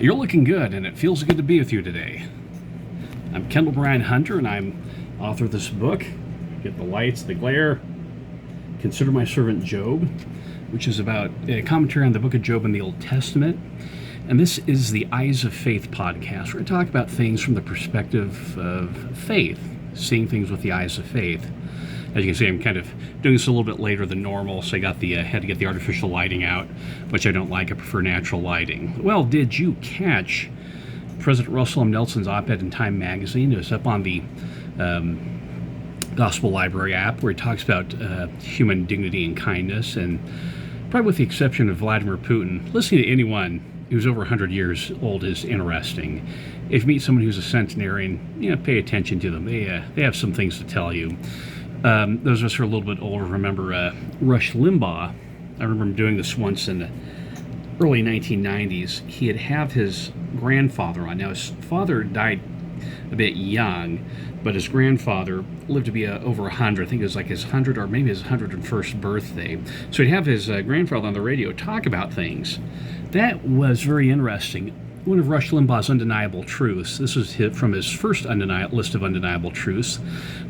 You're looking good, and it feels good to be with you today. I'm Kendal Brian Hunter, and I'm author of this book, Get the Lights, the Glare, Consider My Servant Job, which is about a commentary on the book of Job in the Old Testament. And this is the Eyes of Faith podcast. We're going to talk about things from the perspective of faith, seeing things with the eyes of faith. As you can see, I'm kind of doing this a little bit later than normal, so I got had to get the artificial lighting out, which I don't like. I prefer natural lighting. Well, did you catch President Russell M. Nelson's op-ed in Time magazine? It was up on the Gospel Library app, where he talks about human dignity and kindness, and probably with the exception of Vladimir Putin, listening to anyone who's over 100 years old is interesting. If you meet someone who's a centenarian, pay attention to them. They have some things to tell you. Those of us who are a little bit older remember Rush Limbaugh. I remember him doing this once in the early 1990s. He'd have his grandfather on. Now, his father died a bit young, but his grandfather lived to be over 100. I think it was like his 100 or maybe his 101st birthday. So he'd have his grandfather on the radio talk about things. That was very interesting. One of Rush Limbaugh's undeniable truths, this was from his first list of undeniable truths,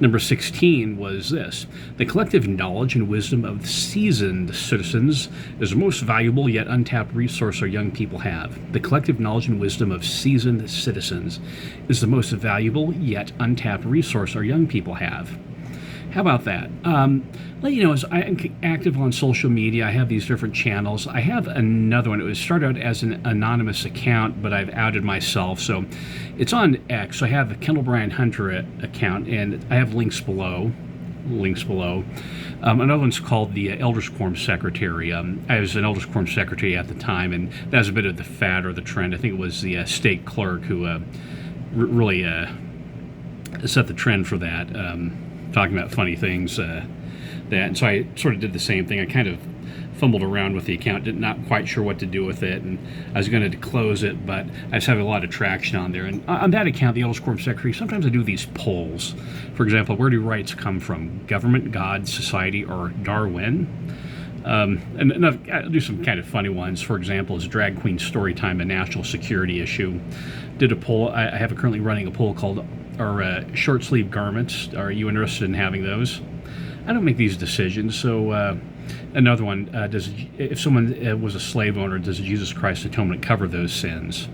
number 16 was this: the collective knowledge and wisdom of seasoned citizens is the most valuable yet untapped resource our young people have. The collective knowledge and wisdom of seasoned citizens is the most valuable yet untapped resource our young people have. How about that? Let you know, as I'm active on social media, I have these different channels. I have another one. It was started out as an anonymous account, but I've outed myself. So it's on X. So I have the Kendal Brian Hunter account, and I have links below. Another one's called the Elders Quorum Secretary. I was an Elders Quorum Secretary at the time, and that was a bit of the fad or the trend. I think it was the state clerk who really set the trend for that. Talking about funny things, and so I sort of did the same thing. I kind of fumbled around with the account, not quite sure what to do with it, and I was going to close it, but I just have a lot of traction on there. And on that account, the Elders Quorum Secretary, sometimes I do these polls. For example, where do rights come from? Government, God, society, or Darwin? And I'll do some kind of funny ones. For example, is drag queen story time a national security issue? Did a poll. I have currently running a poll called "Are short sleeve garments? Are you interested in having those?" I don't make these decisions. So another one: if someone was a slave owner, does Jesus Christ's atonement cover those sins?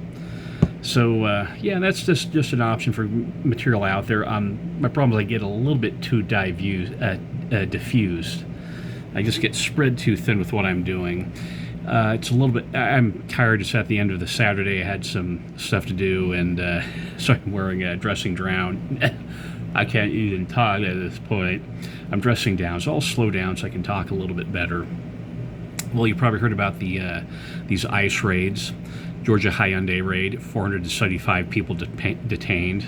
So that's just an option for material out there. My problem is I get a little bit too diffused. I just get spread too thin with what I'm doing. It's a little bit. I'm tired. It's at the end of the Saturday. I had some stuff to do, and so I'm wearing a dressing down. I can't even talk at this point. I'm dressing down, so I'll slow down so I can talk a little bit better. Well, you probably heard about these ICE raids. Georgia Hyundai raid, 475 people detained.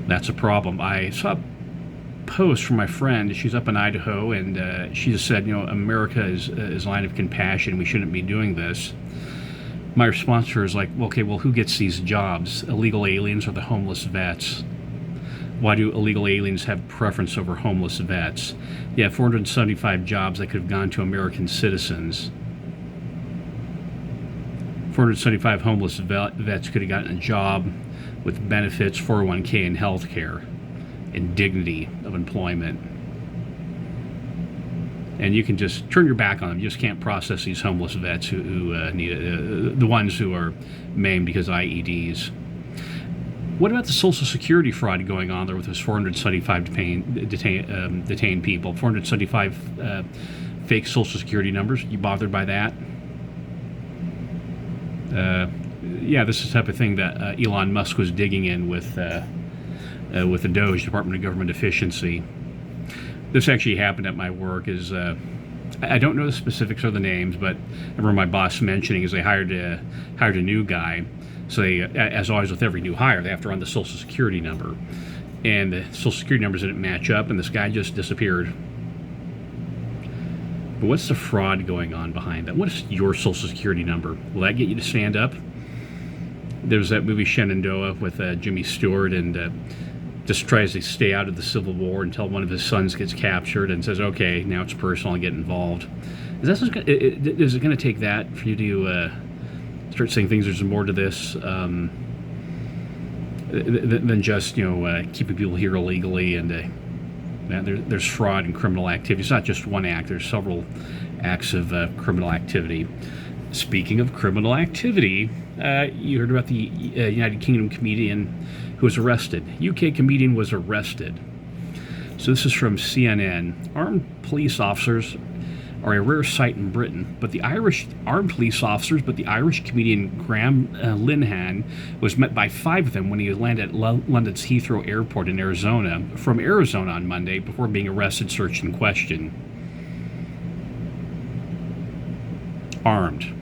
That's a problem. I saw a post from my friend. She's up in Idaho, and she just said, America is a line of compassion. We shouldn't be doing this. My response to her is like, okay, well, who gets these jobs? Illegal aliens or the homeless vets? Why do illegal aliens have preference over homeless vets? Yeah, 475 jobs that could have gone to American citizens. 475 homeless vets could have gotten a job with benefits, 401k, and health care, and dignity of employment. And you can just turn your back on them. You just can't process these homeless vets who need it, the ones who are maimed because of IEDs. What about the Social Security fraud going on there with those 475 detained people? 475 fake Social Security numbers. You bothered by that? This is the type of thing that Elon Musk was digging in with the DOGE, Department of Government Efficiency. This actually happened at my work. I don't know the specifics or the names, but I remember my boss mentioning they hired a new guy. So they, as always with every new hire, they have to run the Social Security number. And the Social Security numbers didn't match up, and this guy just disappeared. But what's the fraud going on behind that? What is your Social Security number? Will that get you to stand up? There's that movie Shenandoah with Jimmy Stewart, and just tries to stay out of the Civil War until one of his sons gets captured and says, okay, now it's personal, I get involved. Is it going to take that for you to start saying things. There's more to this than just keeping people here illegally, and there's fraud and criminal activity. It's not just one act. There's several acts of criminal activity. Speaking of criminal activity, you heard about the United Kingdom comedian who was arrested. UK comedian was arrested. So this is from CNN. Armed police officers are a rare sight in Britain, but the Irish comedian Graham Linehan was met by 5 of them when he landed at London's Heathrow Airport in Arizona, from Arizona on Monday, before being arrested, searched, and questioned. Armed.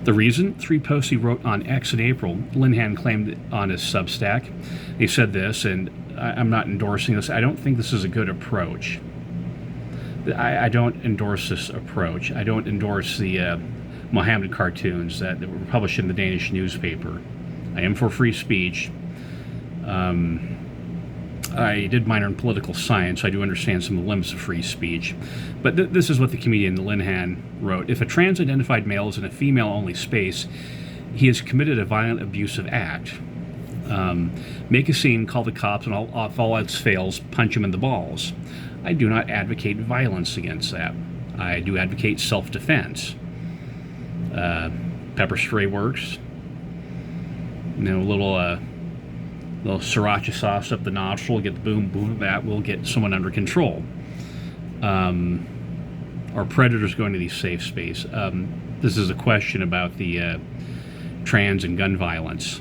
The reason? 3 posts he wrote on X in April. Linehan claimed on his Substack. He said this, and I'm not endorsing this. I don't think this is a good approach. I don't endorse this approach. I don't endorse the Mohammed cartoons that were published in the Danish newspaper. I am for free speech. I did minor in political science, so I do understand some of the limits of free speech. But this is what the comedian Linehan wrote. If a trans-identified male is in a female-only space, he has committed a violent abusive act. Make a scene, call the cops, and if all else fails, punch him in the balls. I do not advocate violence against that. I do advocate self-defense. Pepper spray works. A little sriracha sauce up the nostril, get the boom, boom, that will get someone under control. Are predators going to these safe space? This is a question about the trans and gun violence.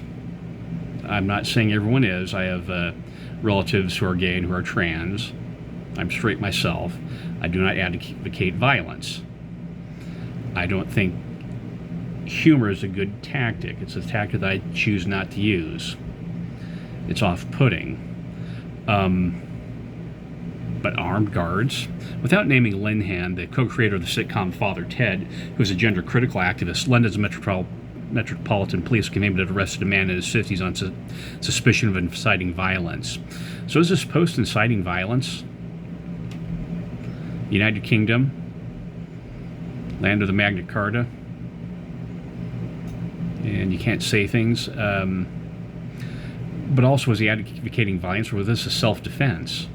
I'm not saying everyone is. I have relatives who are gay and who are trans. I'm straight myself. I do not advocate violence. I don't think humor is a good tactic. It's a tactic that I choose not to use. It's off-putting. But armed guards, without naming Linehan, the co-creator of the sitcom Father Ted, who's a gender-critical activist, London's Metropolitan Police claimed to have arrested a man in his 50s on suspicion of inciting violence. So is this post inciting violence? United Kingdom, land of the Magna Carta, and you can't say things. But also, was he advocating violence, or was this a self-defense?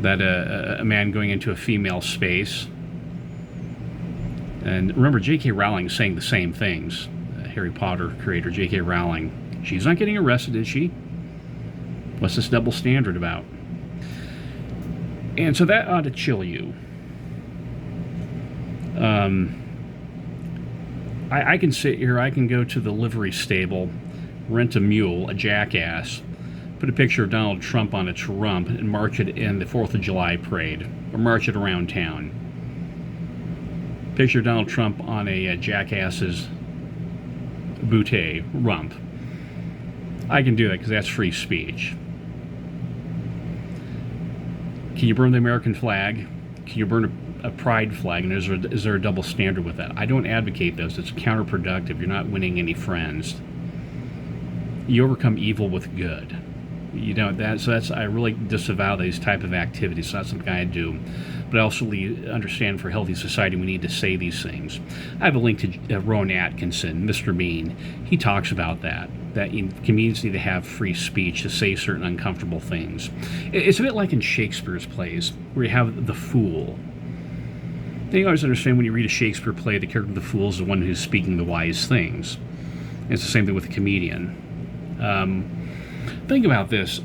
That a man going into a female space, and remember, J.K. Rowling saying the same things. Harry Potter creator J.K. Rowling, she's not getting arrested, is she? What's this double standard about? And so that ought to chill you. I can sit here, I can go to the livery stable, rent a mule, a jackass, put a picture of Donald Trump on its rump, and march it in the 4th of July parade, or march it around town. Picture of Donald Trump on a jackass's bootay, rump. I can do that because that's free speech. Can you burn the American flag? Can you burn a pride flag? And is there a double standard with that? I don't advocate those. It's counterproductive. You're not winning any friends. You overcome evil with good. I really disavow these type of activities. It's not something I do. But I also understand for a healthy society we need to say these things. I have a link to Rowan Atkinson, Mr. Bean. He talks about that comedians need to have free speech to say certain uncomfortable things. It's a bit like in Shakespeare's plays, where you have the fool. You always understand when you read a Shakespeare play, the character of the fool is the one who's speaking the wise things. And it's the same thing with a comedian. Think about this.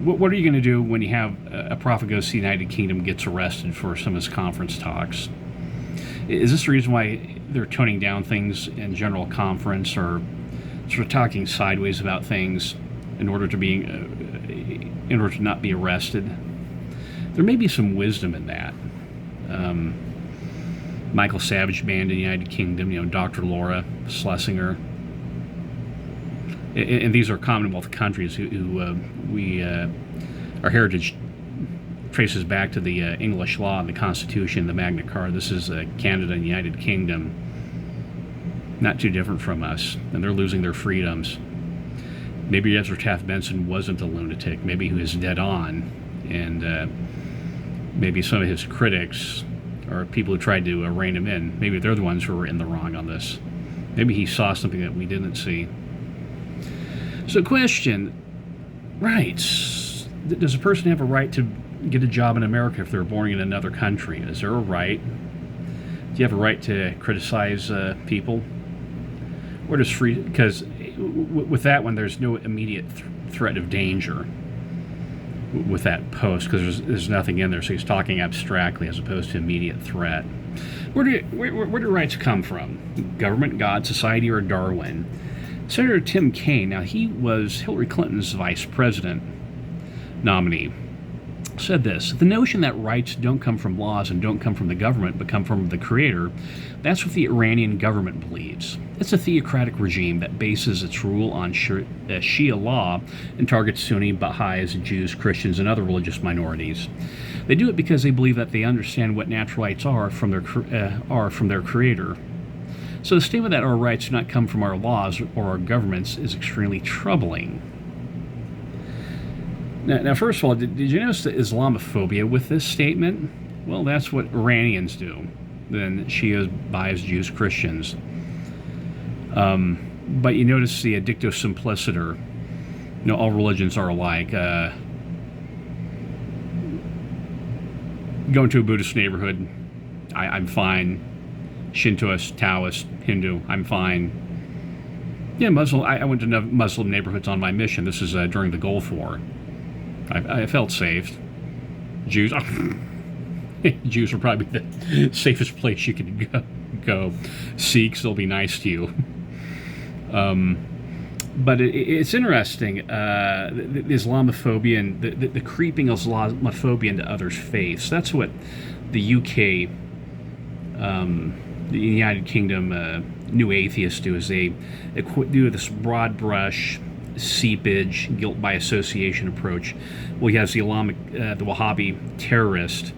What are you going to do when you have a prophet goes to the United Kingdom, gets arrested for some of his conference talks? Is this the reason why they're toning down things in general conference, or sort of talking sideways about things in order to not be arrested? There may be some wisdom in that. Michael Savage Band in the United Kingdom, Dr. Laura Schlesinger. And these are Commonwealth countries who our heritage traces back to the English law and the Constitution, the Magna Carta. This is Canada and the United Kingdom. Not too different from us, and they're losing their freedoms. Maybe Ezra Taft Benson wasn't a lunatic. Maybe he was dead on, and maybe some of his critics or people who tried to rein him in. Maybe they're the ones who were in the wrong on this. Maybe he saw something that we didn't see. So question, rights. Does a person have a right to get a job in America if they're born in another country? Is there a right? Do you have a right to criticize people? Or just free? Because with that one, there's no immediate threat of danger with that post, because there's nothing in there, so he's talking abstractly as opposed to immediate threat. Where do rights come from? Government, God, society, or Darwin? Senator Tim Kaine, now he was Hillary Clinton's vice president nominee, said this: the notion that rights don't come from laws and don't come from the government but come from the creator, that's what the Iranian government believes. It's a theocratic regime that bases its rule on Shia law and targets Sunni, Baha'is, Jews, Christians, and other religious minorities. They do it because they believe that they understand what natural rights are from their creator. So the statement that our rights do not come from our laws or our governments is extremely troubling. Now, first of all, did you notice the Islamophobia with this statement? Well, that's what Iranians do. Then Shias, Baha'is, Jews, Christians. But you notice the dicto simpliciter. All religions are alike. Going to a Buddhist neighborhood, I'm fine. Shintoist, Taoist, Hindu, I'm fine. Yeah, Muslim. I went to Muslim neighborhoods on my mission. This is during the Gulf War. I felt safe. Jews, Jews are probably the safest place you can go. Sikhs, they'll be nice to you. But it's interesting, the Islamophobia and the creeping Islamophobia into others' faiths. That's what the UK, the United Kingdom, New Atheists do, is they do this broad brush, seepage, guilt by association approach. Well, he has the Wahhabi terrorist,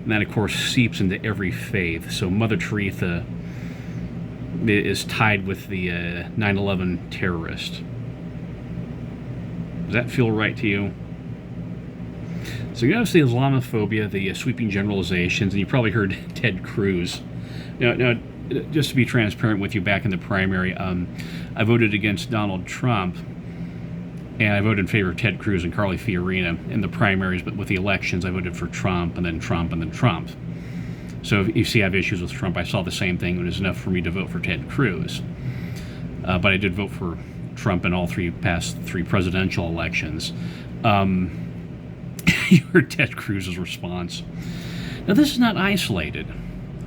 and that, of course, seeps into every faith. So Mother Teresa is tied with the 9/11 terrorist. Does that feel right to you? So you notice the Islamophobia, the sweeping generalizations, and you probably heard Ted Cruz. Now, just to be transparent with you, back in the primary, I voted against Donald Trump, and I voted in favor of Ted Cruz and Carly Fiorina in the primaries, but with the elections, I voted for Trump, and then Trump, and then Trump. So if you see I have issues with Trump, I saw the same thing. It was enough for me to vote for Ted Cruz. But I did vote for Trump in all past three presidential elections. You heard Ted Cruz's response. Now, this is not isolated.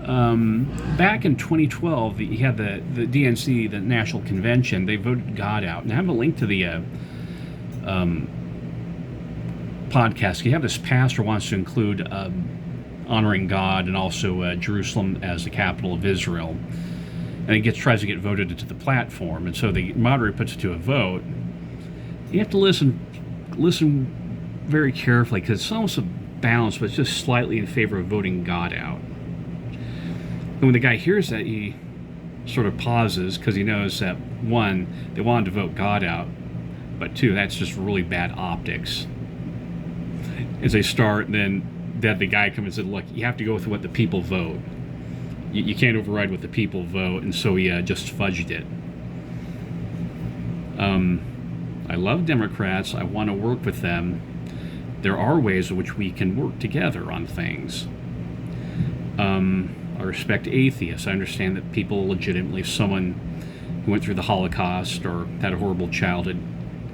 Back in 2012, you had the DNC, the National Convention, they voted God out. And I have a link to the podcast. You have this pastor wants to include honoring God and also Jerusalem as the capital of Israel. And he tries to get voted into the platform. And so the moderator puts it to a vote. You have to listen very carefully, because it's almost a balance, but it's just slightly in favor of voting God out. And when the guy hears that, he sort of pauses, because he knows that, one, they wanted to vote God out, but two, that's just really bad optics. As they start, then the guy comes and said, look, you have to go with what the people vote. You can't override what the people vote, and so he just fudged it. I love Democrats. I want to work with them. There are ways in which we can work together on things. I respect atheists. I understand that people legitimately, someone who went through the Holocaust or had a horrible childhood,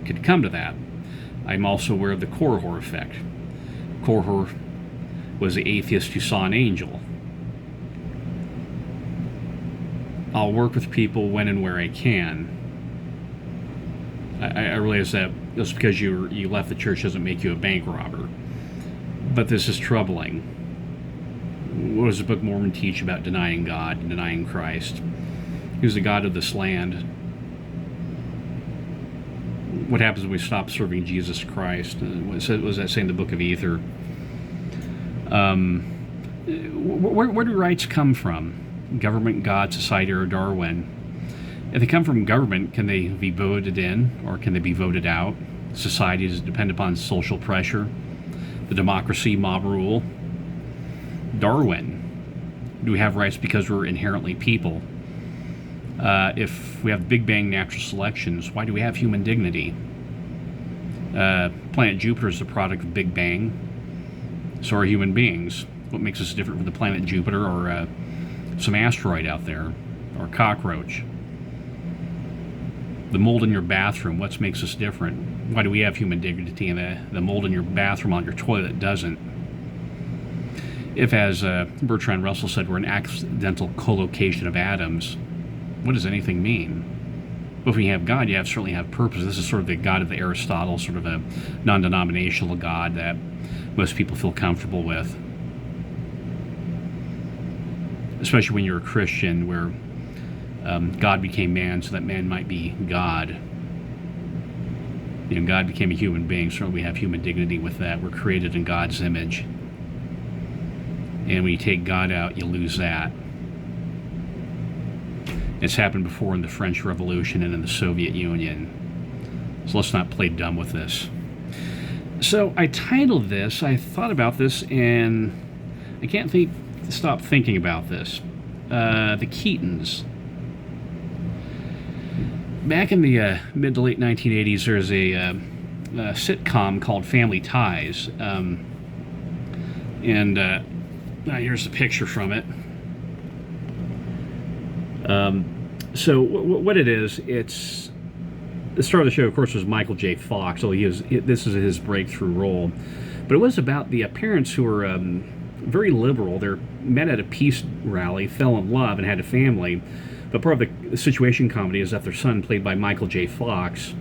could come to that. I'm also aware of the Korihor effect. Korihor was the atheist who saw an angel. I'll work with people when and where I can. I realize that just because you left the church doesn't make you a bank robber. But this is troubling. What does the Book of Mormon teach about denying God and denying Christ? Who's the God of this land? What happens when we stop serving Jesus Christ? What was that saying in the Book of Ether? Where do rights come from? Government, God, society, or Darwin? If they come from government, can they be voted in or can they be voted out? Society does depend upon social pressure, the democracy, mob rule. Darwin. Do we have rights because we're inherently people? If we have Big Bang natural selections, why do we have human dignity? Planet Jupiter is the product of Big Bang. So are human beings. What makes us different from the planet Jupiter or some asteroid out there or cockroach? The mold in your bathroom, what makes us different? Why do we have human dignity and the mold in your bathroom on your toilet doesn't? If, as Bertrand Russell said, we're an accidental collocation of atoms, what does anything mean? Well, if you have God, you certainly have purpose. This is sort of the God of the Aristotle, sort of a non-denominational God that most people feel comfortable with. Especially when you're a Christian, where God became man so that man might be God. God became a human being. Certainly we have human dignity with that. We're created in God's image. And when you take God out, you lose that. It's happened before in the French Revolution and in the Soviet Union. So let's not play dumb with this. So I titled this, I thought about this, and I can't stop thinking about this. The Keatons. Back in the mid to late 1980s, there's a sitcom called Family Ties. Here's a picture from it. So what it is, it's the star of the show, of course, was Michael J. Fox. So this is his breakthrough role. But it was about the parents who were very liberal. They met at a peace rally, fell in love, and had a family. But part of the situation comedy is that their son, played by Michael J. Fox,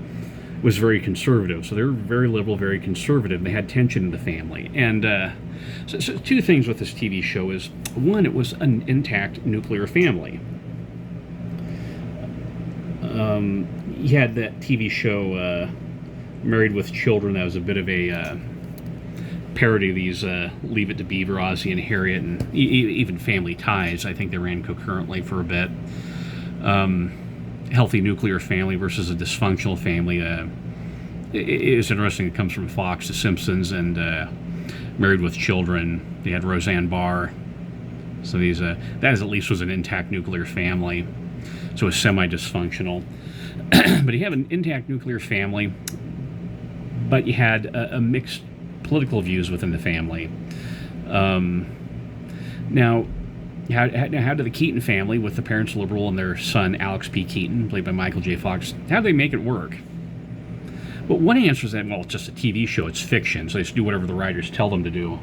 was very conservative. So they were very liberal, very conservative. They had tension in the family. And so two things with this TV show is, one, it was an intact nuclear family. You had that TV show, Married with Children, that was a bit of a parody of these Leave It to Beaver, Ozzie and Harriet, and even Family Ties. I think they ran concurrently for a bit. Healthy nuclear family versus a dysfunctional family. It's interesting. It comes from Fox, The Simpsons, and Married with Children. They had Roseanne Barr. So that at least was an intact nuclear family. So it's semi-dysfunctional. But you have an intact nuclear family, but you had a mixed political views within the family. Now, how did the Keaton family, with the parents liberal and their son Alex P. Keaton, played by Michael J. Fox, how did they make it work? Well, one answer is that, well, it's just a TV show, it's fiction, so they just do whatever the writers tell them to do.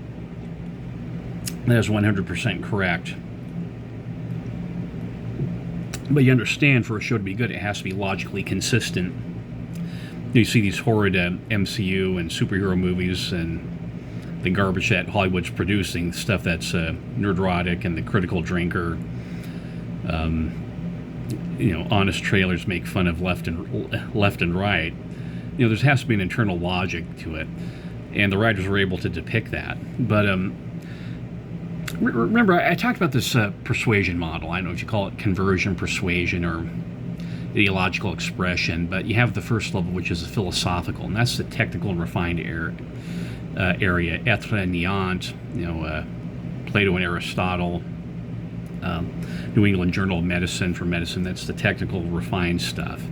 That is 100% correct. But you understand, for a show to be good, it has to be logically consistent. You see these horrid MCU and superhero movies and the garbage that Hollywood's producing, stuff that's nerdrotic and the critical drinker. Honest trailers make fun of left and right. There has to be an internal logic to it, and the writers were able to depict that. But remember, I talked about this persuasion model. I don't know if you call it conversion, persuasion, or ideological expression, but you have the first level, which is the philosophical, and that's the technical and refined area. Etre and Niant, Plato and Aristotle, New England Journal of Medicine for medicine. That's the technical, refined stuff.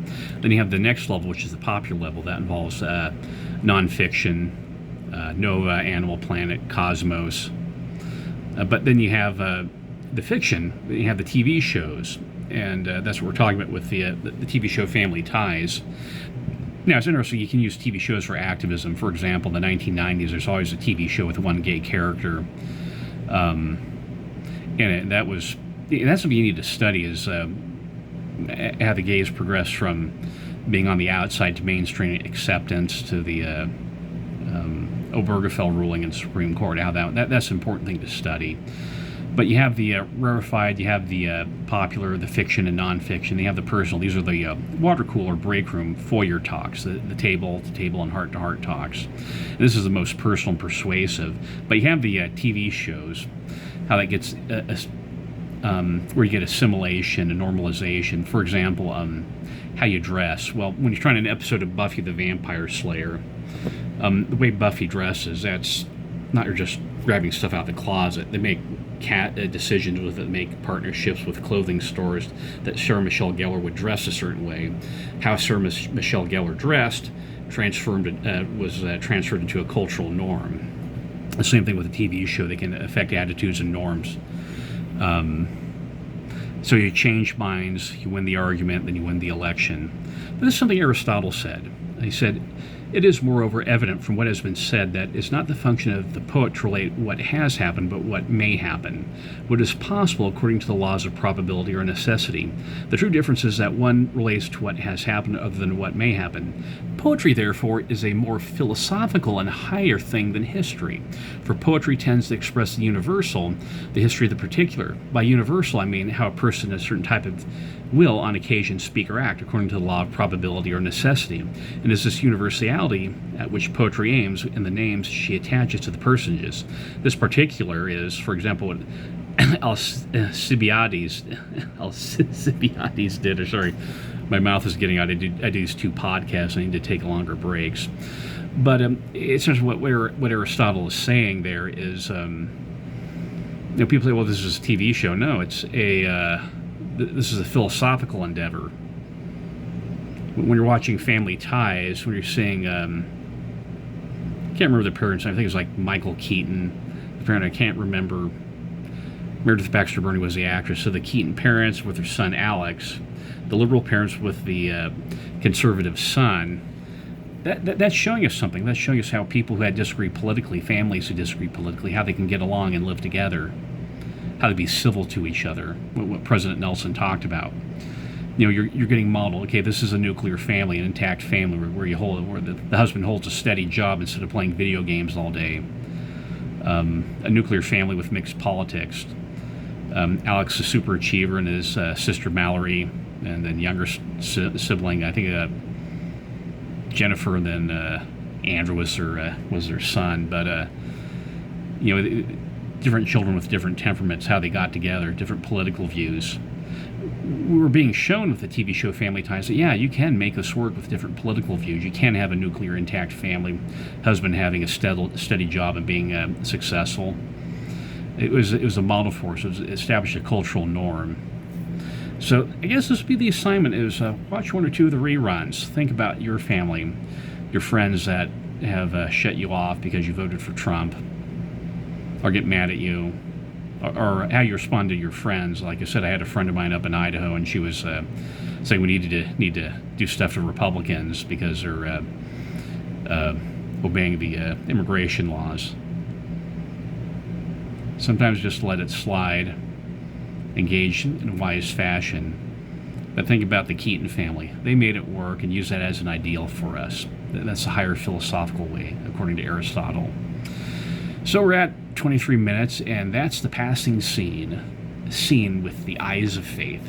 Then you have the next level, which is the popular level. That involves nonfiction, Nova, Animal Planet, Cosmos. But then you have the fiction. You have the TV shows, and that's what we're talking about with the TV show Family Ties. Now, it's interesting, you can use TV shows for activism. For example, in the 1990s, there's always a TV show with one gay character. And that's what you need to study, is how the gays progress from being on the outside to mainstream acceptance to the Obergefell ruling in the Supreme Court. How that's an important thing to study. But you have the rarefied, you have the popular, the fiction and nonfiction. You have the personal. These are the water cooler, break room, foyer talks, the table to table and heart to heart talks. And this is the most personal and persuasive. But you have the TV shows, how that gets where you get assimilation and normalization. For example, how you dress. Well, when you're trying an episode of Buffy the Vampire Slayer, the way Buffy dresses, that's not just grabbing stuff out of the closet. They make decisions with it, make partnerships with clothing stores, that Sarah Michelle Gellar would dress a certain way. How Sarah Michelle Gellar dressed was transferred into a cultural norm. The same thing with a TV show. They can affect attitudes and norms. So you change minds, you win the argument, then you win the election. But this is something Aristotle said. He said, "It is moreover evident from what has been said that it's not the function of the poet to relate what has happened, but what may happen, what is possible according to the laws of probability or necessity. The true difference is that one relates to what has happened other than what may happen. Poetry, therefore, is a more philosophical and higher thing than history, for poetry tends to express the universal, the history of the particular. By universal, I mean how a person in a certain type of will on occasion speak or act according to the law of probability or necessity, and is this universality at which poetry aims in the names she attaches to the personages. This particular is, for example, what Alcibiades did. Or sorry, my mouth is getting out. I do these two podcasts. I need to take longer breaks. But it's just what Aristotle is saying there is, people say, well, this is a TV show. No, it's this is a philosophical endeavor. When you're watching Family Ties, when you're seeing, I can't remember the parents' name. I think it was like Michael Keaton. The parent I can't remember. Meredith Baxter Birney was the actress. So the Keaton parents with their son Alex, the liberal parents with the conservative son. That's showing us something. That's showing us how people who had disagreed politically, families who disagree politically, how they can get along and live together, how to be civil to each other. What President Nelson talked about. You're getting modeled. Okay, this is a nuclear family, an intact family, where the husband holds a steady job instead of playing video games all day. A nuclear family with mixed politics. Alex, a super achiever, and his sister Mallory, and then younger sibling, I think Jennifer, and then Andrew was their son. But different children with different temperaments, how they got together, different political views. We were being shown with the TV show Family Ties that, yeah, you can make this work with different political views. You can have a nuclear intact family, husband having a steady job and being successful. It was a model for us. It established a cultural norm. So I guess this would be the assignment is watch one or two of the reruns. Think about your family, your friends that have shut you off because you voted for Trump, or get mad at you, or how you respond to your friends. Like I said, I had a friend of mine up in Idaho, and she was saying we need to do stuff to Republicans because they're obeying the immigration laws. Sometimes just let it slide, engage in a wise fashion. But think about the Keaton family. They made it work and use that as an ideal for us. That's a higher philosophical way, according to Aristotle. So we're at 23 minutes, and that's the passing scene with the eyes of faith.